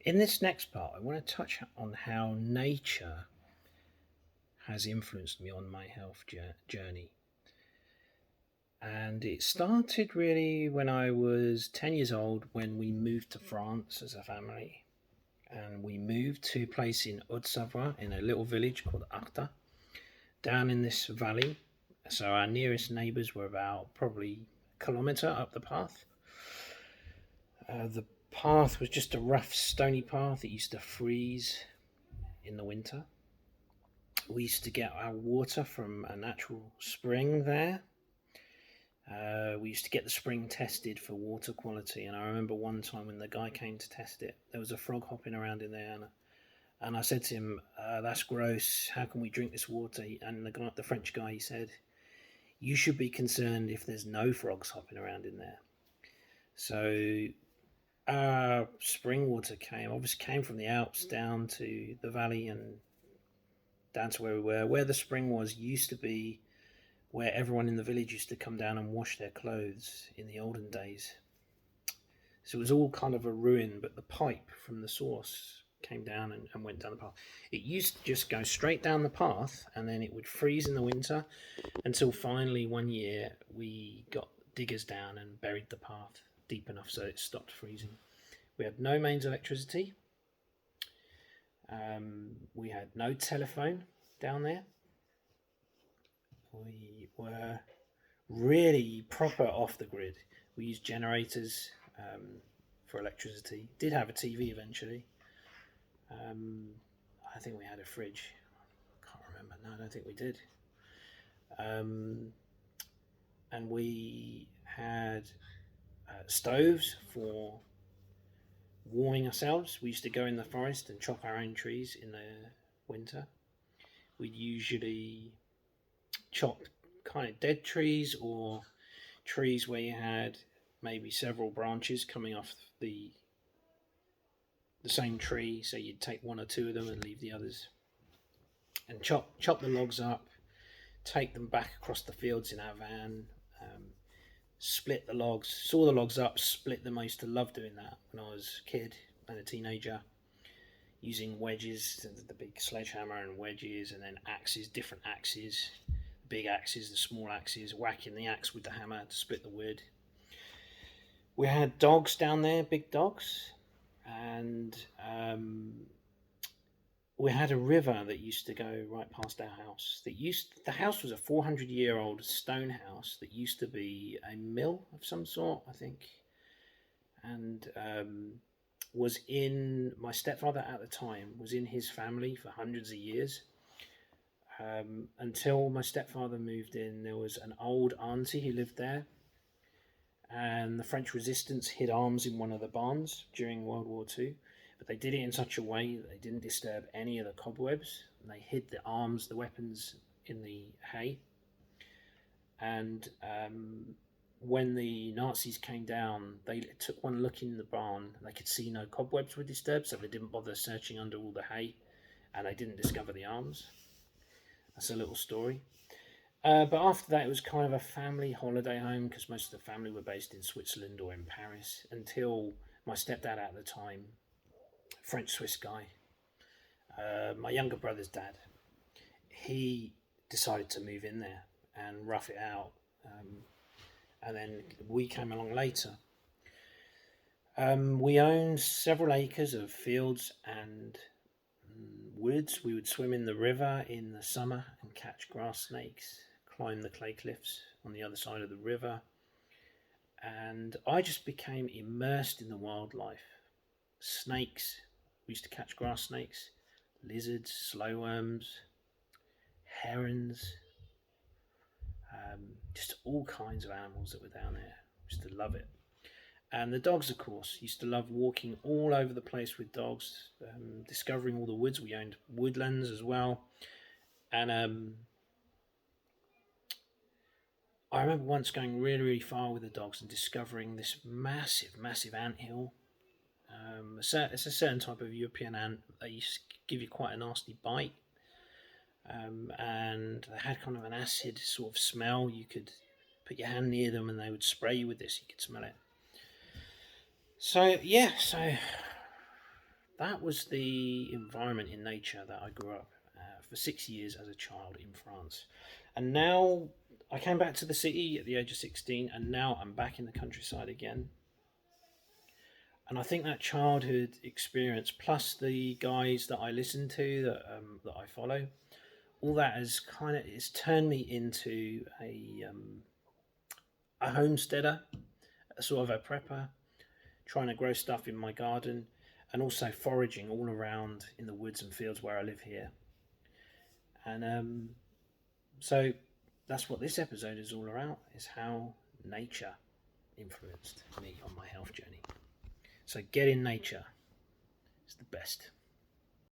In this next part, I want to touch on how nature has influenced me on my health journey. And it started really when I was 10 years old when we moved to France as a family. And we moved to a place in Haute-Savoie in a little village called Arta, down in this valley. So our nearest neighbours were about probably a kilometre up the path. The path was just a rough, stony path. It used to freeze in the winter. We used to get our water from a natural spring there. We used to get the spring tested for water quality, and I remember one time when the guy came to test it, there was a frog hopping around in there, and I said to him, "That's gross. How can we drink this water?" And the French guy, he said, "You should be concerned if there's no frogs hopping around in there." So our spring water came from the Alps down to the valley and down to where we were. Where the spring was used to be where everyone in the village used to come down and wash their clothes in the olden days. So it was all kind of a ruin, but the pipe from the source came down and went down the path. It used to just go straight down the path, and then it would freeze in the winter until finally one year we got diggers down and buried the path deep enough so it stopped freezing. We had no mains electricity. We had no telephone down there. We were really proper off the grid. We used generators for electricity. Did have a TV eventually. I think we had a fridge. Can't remember. No, I don't think we did. And we had stoves for warming ourselves. We used to go in the forest and chop our own trees in the winter. We'd usually chop kind of dead trees or trees where you had maybe several branches coming off the same tree, so you'd take one or two of them and leave the others, and chop the logs up, take them back across the fields in our van, split the logs, saw the logs up, split them. I used to love doing that when I was a kid and a teenager, using wedges, the big sledgehammer and wedges, and then axes, different axes, big axes, the small axes, whacking the axe with the hammer to split the wood. We had dogs down there, big dogs, and we had a river that used to go right past our house. The house was a 400-year-old stone house that used to be a mill of some sort, I think, and was in my stepfather at the time was in his family for hundreds of years. Until my stepfather moved in, there was an old auntie who lived there, and the French resistance hid arms in one of the barns during World War II, but they did it in such a way that they didn't disturb any of the cobwebs, and they hid the arms, the weapons, in the hay. And when the Nazis came down, they took one look in the barn, and they could see no cobwebs were disturbed, so they didn't bother searching under all the hay, and they didn't discover the arms. That's a little story. But after that, it was kind of a family holiday home because most of the family were based in Switzerland or in Paris until my stepdad at the time, French-Swiss guy, my younger brother's dad, he decided to move in there and rough it out. And then we came along later. We owned several acres of fields and woods. We would swim in the river in the summer and catch grass snakes, climb the clay cliffs on the other side of the river, and I just became immersed in the wildlife. Snakes, we used to catch grass snakes, lizards, slow worms, herons, just all kinds of animals that were down there. Used to love it. And the dogs, of course, used to love walking all over the place with dogs, discovering all the woods. We owned woodlands as well. And I remember once going really, really far with the dogs and discovering this massive, massive anthill. It's a certain type of European ant. They used to give you quite a nasty bite. And they had kind of an acid sort of smell. You could put your hand near them and they would spray you with this. You could smell it. So that was the environment in nature that I grew up for 6 years as a child in France. And now I came back to the city at the age of 16, and now I'm back in the countryside again. And I think that childhood experience, plus the guys that I listen to, that I follow, all that has kind of it's turned me into a homesteader, a sort of a prepper, trying to grow stuff in my garden, and also foraging all around in the woods and fields where I live here. And so that's what this episode is all about: is how nature influenced me on my health journey. So get in nature. It's the best.